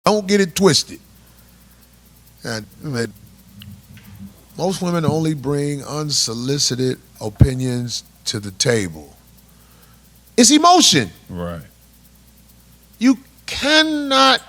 Don't get it twisted. And most women only bring unsolicited opinions to the table. It's emotion. Right. You cannot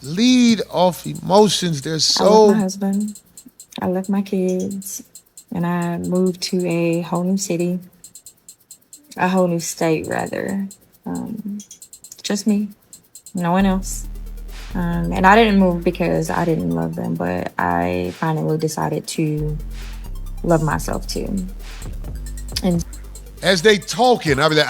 lead off emotions. They're I left so. my husband. I left my kids. And I moved to a whole new city. A whole new state, rather. Just me. No one else. And I didn't move because I didn't love them, but I finally decided to love myself too. And As they talking, I be like,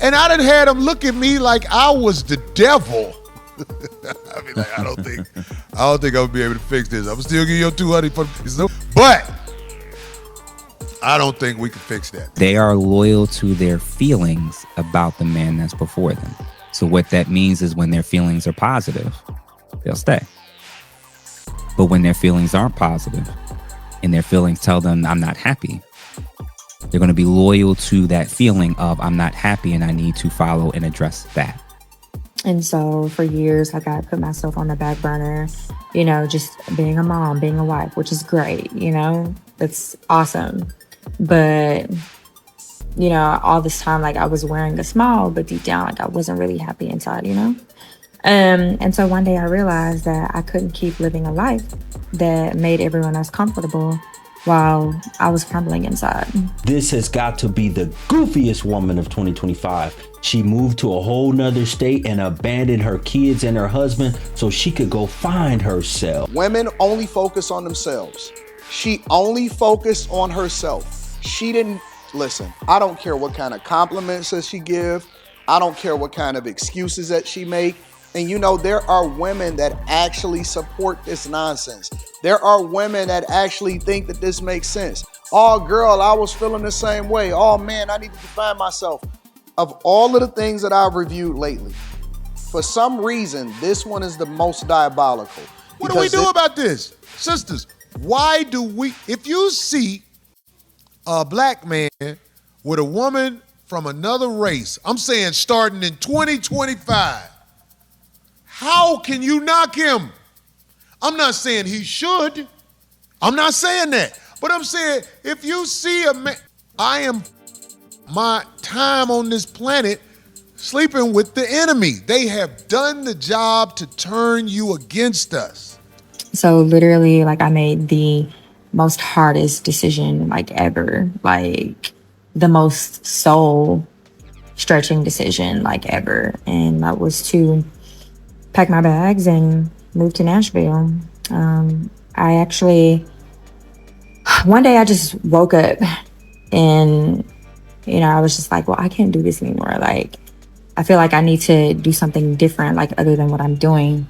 And I done had them look at me like I was the devil. I be like, I don't think I'll be able to fix this. I'm still giving you $200 for this. But I don't think we can fix that. They are loyal to their feelings about the man that's before them. So what that means is when their feelings are positive, they'll stay. But when their feelings aren't positive and their feelings tell them I'm not happy, they're going to be loyal to that feeling of I'm not happy and I need to follow and address that. And so for years, like I put myself on the back burner, just being a mom, being a wife, which is great, that's awesome. But, all this time, like I was wearing a smile, but deep down, like I wasn't really happy inside, And so one day I realized that I couldn't keep living a life that made everyone else comfortable while I was crumbling inside. This has got to be the goofiest woman of 2025. She moved to a whole nother state and abandoned her kids and her husband so she could go find herself. Women only focus on themselves. She only focused on herself. She didn't listen. I don't care what kind of compliments that she give. I don't care what kind of excuses that she make. And there are women that actually support this nonsense. There are women that actually think that this makes sense. Oh, girl, I was feeling the same way. Oh, man, I need to define myself. Of all of the things that I've reviewed lately, for some reason, this one is the most diabolical. What do we do about this? Sisters, why do we, if you see a black man with a woman from another race, I'm saying starting in 2025, how can you knock him? I'm not saying he should. I'm not saying that. But I'm saying if you see a man, I am my time on this planet sleeping with the enemy. They have done the job to turn you against us. So literally, like I made the most hardest decision like ever, like the most soul stretching decision like ever. And that was to pack my bags and move to Nashville. I actually, one day I just woke up and, I was just like, well, I can't do this anymore. Like, I feel like I need to do something different, like other than what I'm doing.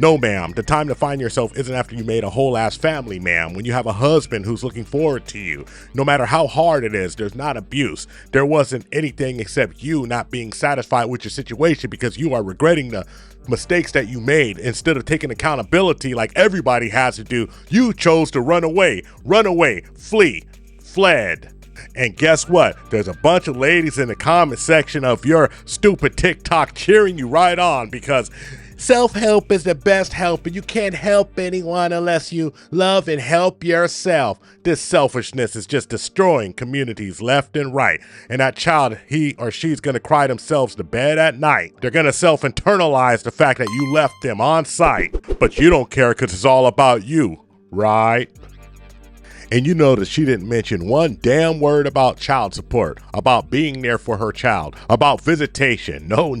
No, ma'am. The time to find yourself isn't after you made a whole ass family, ma'am. When you have a husband who's looking forward to you, no matter how hard it is, there's not abuse. There wasn't anything except you not being satisfied with your situation because you are regretting the mistakes that you made. Instead of taking accountability like everybody has to do, you chose to run away, flee, fled. And guess what? There's a bunch of ladies in the comment section of your stupid TikTok cheering you right on because self-help is the best help, and you can't help anyone unless you love and help yourself. This selfishness is just destroying communities left and right. And that child, he or she's going to cry themselves to bed at night. They're going to self-internalize the fact that you left them on site, but you don't care because it's all about you, right? And you notice she didn't mention one damn word about child support, about being there for her child, about visitation. No.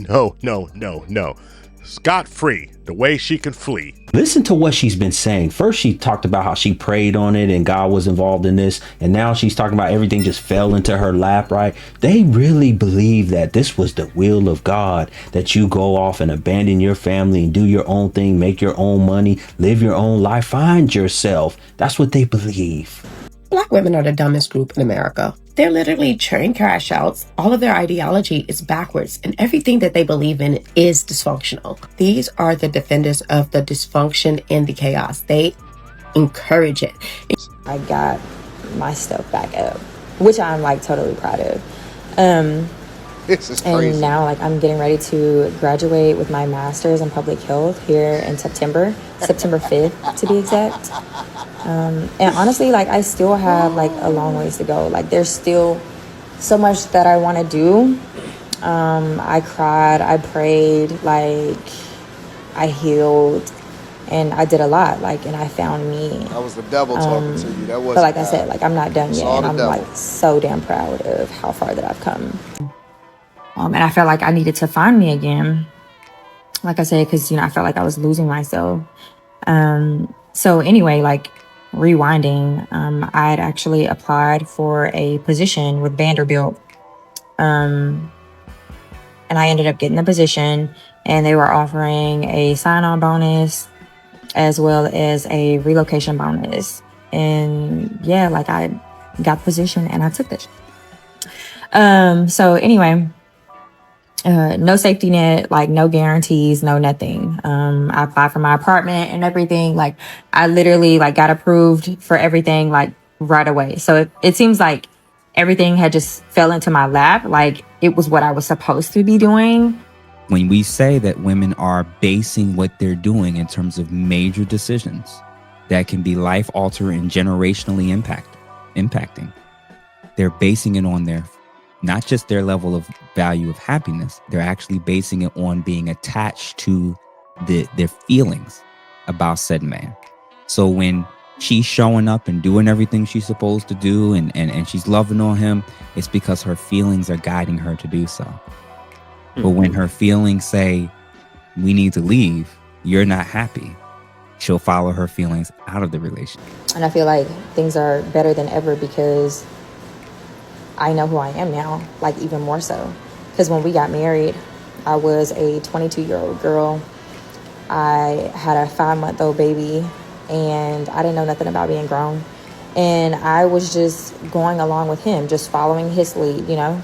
Scot-free, the way she can flee. Listen to what she's been saying. First, she talked about how she prayed on it and God was involved in this. And now she's talking about everything just fell into her lap, right? They really believe that this was the will of God, that you go off and abandon your family and do your own thing, make your own money, live your own life, find yourself. That's what they believe. Black women are the dumbest group in America. They're literally train crash outs. All of their ideology is backwards, and everything that they believe in is dysfunctional. These are the defenders of the dysfunction and the chaos. They encourage it. I got my stuff back up, which I'm like totally proud of. This is And crazy. now, like, I'm getting ready to graduate with my master's in public health here in September 5th to be exact. And honestly, like, I still have like a long ways to go. Like, there's still so much that I want to do. I cried, I prayed, like, I healed, and I did a lot, like, and I found me. That was the devil talking to you. That wasn't But like I God. said, like, I'm not done It's yet, all and the I'm devil. like so damn proud of how far that I've come. And I felt like I needed to find me again. Like I said, because, you know, I felt like I was losing myself. So anyway, like, rewinding, I had actually applied for a position with Vanderbilt. And I ended up getting the position, and they were offering a sign-on bonus as well as a relocation bonus. And yeah, like, I got the position and I took it. So anyway, no safety net, like, no guarantees, no nothing. I applied for my apartment and everything. Like, I literally, like, got approved for everything, like, right away. So it seems like everything had just fell into my lap. Like, it was what I was supposed to be doing. When we say that women are basing what they're doing in terms of major decisions that can be life altering and generationally impacting, they're basing it on their, not just their level of value of happiness, they're actually basing it on being attached to their feelings about said man. So when she's showing up and doing everything she's supposed to do and she's loving on him, it's because her feelings are guiding her to do so. But when her feelings say, we need to leave, you're not happy, she'll follow her feelings out of the relationship. And I feel like things are better than ever because I know who I am now, like, even more so. Because when we got married, I was a 22-year-old girl. I had a 5-month-old baby, and I didn't know nothing about being grown. And I was just going along with him, just following his lead, you know?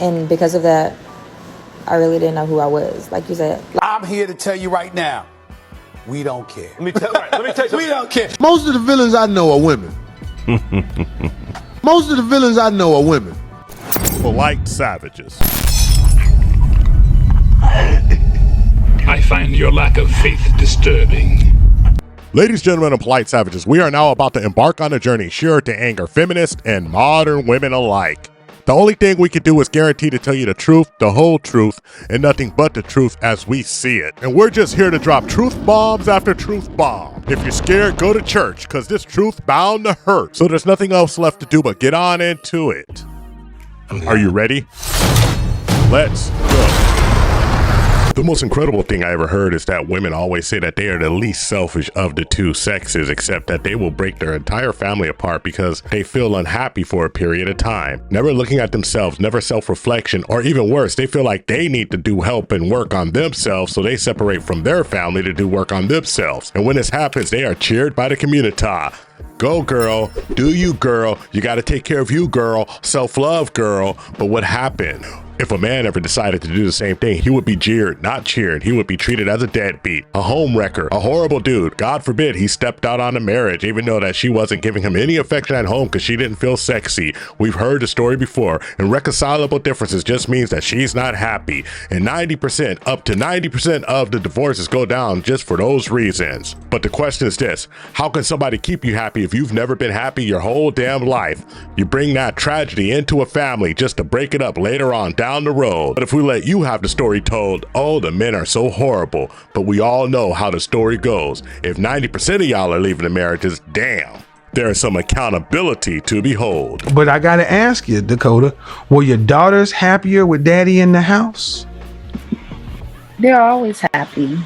And because of that, I really didn't know who I was. Like you said, I'm here to tell you right now, we don't care. Let me tell you, we don't care. Most of the villains I know are women. Most of the villains I know are women. Polite savages. I find your lack of faith disturbing. Ladies, gentlemen, and polite savages, we are now about to embark on a journey sure to anger feminists and modern women alike. The only thing we can do is guarantee to tell you the truth, the whole truth, and nothing but the truth as we see it. And we're just here to drop truth bombs after truth bomb. If you're scared, go to church, because this truth bound to hurt. So there's nothing else left to do but get on into it. Are you ready? Let's go. The most incredible thing I ever heard is that women always say that they are the least selfish of the two sexes, except that they will break their entire family apart because they feel unhappy for a period of time. Never looking at themselves, never self-reflection, or even worse, they feel like they need to do help and work on themselves, so they separate from their family to do work on themselves. And when this happens, they are cheered by the community. Go girl, do you girl, you gotta take care of you girl, self-love girl. But what happened? If a man ever decided to do the same thing, he would be jeered, not cheered. He would be treated as a deadbeat, a home wrecker, a horrible dude. God forbid he stepped out on a marriage, even though that she wasn't giving him any affection at home because she didn't feel sexy. We've heard the story before. Irreconcilable differences just means that she's not happy. And 90%, up to 90% of the divorces go down just for those reasons. But the question is this: how can somebody keep you happy if you've never been happy your whole damn life? You bring that tragedy into a family just to break it up later on down the road. But if we let you have the story told, oh, the men are so horrible, but we all know how the story goes. If 90% of y'all are leaving the marriages, damn, there is some accountability to behold. But I gotta ask you, Dakota, were your daughters happier with daddy in the house? They're always happy.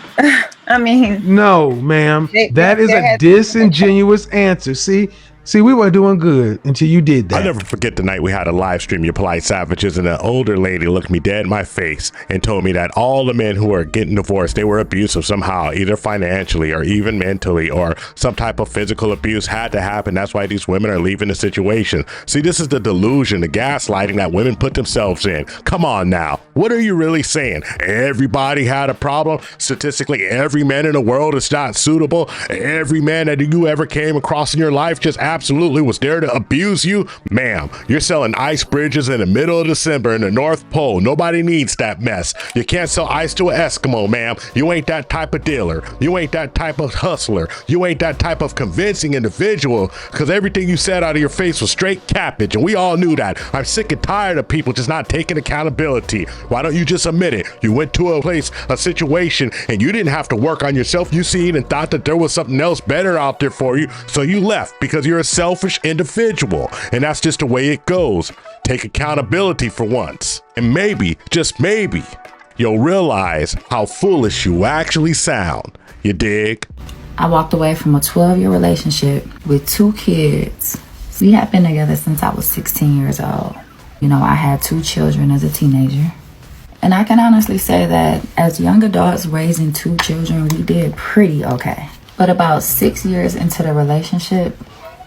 I mean, No, ma'am. That is a disingenuous answer. See, we were doing good until you did that. I'll never forget the night we had a live stream, You Polite Savages, and an older lady looked me dead in my face and told me that all the men who are getting divorced, they were abusive somehow, either financially or even mentally, or some type of physical abuse had to happen. That's why these women are leaving the situation. See, this is the delusion, the gaslighting that women put themselves in. Come on now. What are you really saying? Everybody had a problem? Statistically, every man in the world is not suitable? Every man that you ever came across in your life just absolutely was there to abuse you, ma'am, you're selling ice bridges in the middle of December in the North Pole. Nobody needs that mess. You can't sell ice to an Eskimo, ma'am. You ain't that type of dealer. You ain't that type of hustler. You ain't that type of convincing individual, because everything you said out of your face was straight cappage, and we all knew that. I'm sick and tired of people just not taking accountability. Why don't you just admit it? You went to a place, a situation, and you didn't have to work on yourself. You seen and thought that there was something else better out there for you, so you left because you're a selfish individual, and that's just the way it goes. Take accountability for once, and maybe, just maybe, you'll realize how foolish you actually sound. You dig? I walked away from a 12-year relationship with 2 kids. We had been together since I was 16 years old. You know, I had 2 children as a teenager. And I can honestly say that as young adults raising 2 children, we did pretty okay. But about 6 years into the relationship,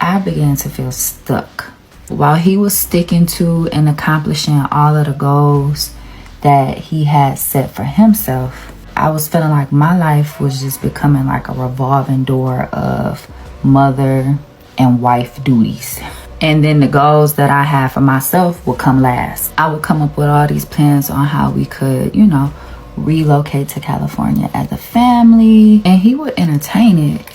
I began to feel stuck. While he was sticking to and accomplishing all of the goals that he had set for himself, I was feeling like my life was just becoming like a revolving door of mother and wife duties. And then the goals that I had for myself would come last. I would come up with all these plans on how we could, you know, relocate to California as a family. And he would entertain it,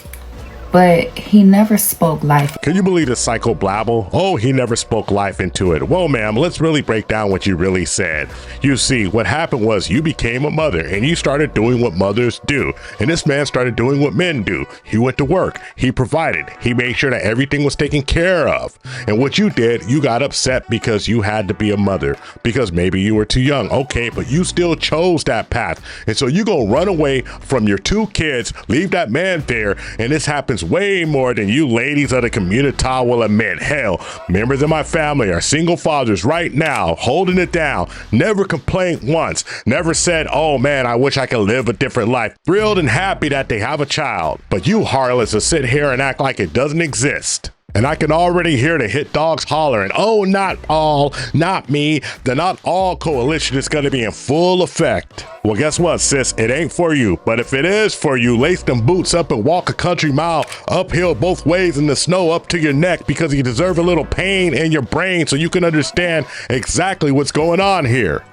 but he never spoke life. Can you believe the psychoblabble? Oh, he never spoke life into it. Well, ma'am, let's really break down what you really said. You see, what happened was you became a mother and you started doing what mothers do. And this man started doing what men do. He went to work. He provided. He made sure that everything was taken care of. And what you did, you got upset because you had to be a mother, because maybe you were too young. Okay, but you still chose that path. And so you go run away from your 2 kids, leave that man there, and this happens way more than you ladies of the community will admit. Hell, members of my family are single fathers right now, holding it down, never complained once, never said, oh man, I wish I could live a different life, thrilled and happy that they have a child. But you harlots will sit here and act like it doesn't exist. And I can already hear the hit dogs hollering, oh, not all, not me. The not all coalition is going to be in full effect. Well, guess what, sis? It ain't for you. But if it is for you, lace them boots up and walk a country mile uphill both ways in the snow up to your neck, because you deserve a little pain in your brain so you can understand exactly what's going on here.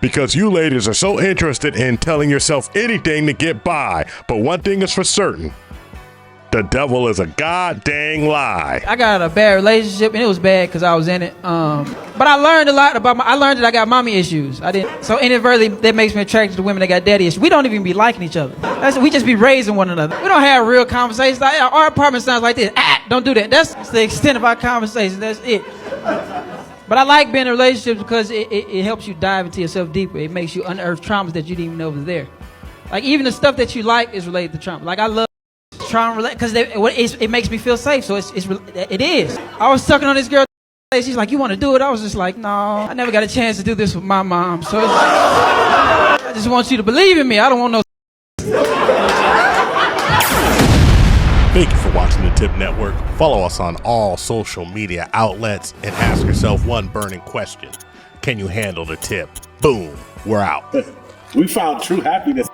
Because you ladies are so interested in telling yourself anything to get by. But one thing is for certain. The devil is a goddamn lie. I got a bad relationship, and it was bad because I was in it. But I learned a lot about I learned that I got mommy issues. So inadvertently, that makes me attracted to women that got daddy issues. We don't even be liking each other. We just be raising one another. We don't have real conversations. Like, our apartment sounds like this. Don't do that. That's the extent of our conversations. That's it. But I like being in relationships because it helps you dive into yourself deeper. It makes you unearth traumas that you didn't even know was there. Like, even the stuff that you like is related to trauma. Like, I love trauma because it makes me feel safe. So it is. I was sucking on this girl. She's like, you want to do it? I was just like, no, I never got a chance to do this with my mom. So I just want you to believe in me. I don't want no. Thank you for watching the THPP Network. Follow us on all social media outlets and ask yourself one burning question. Can you handle the tip? Boom. We're out. We found true happiness.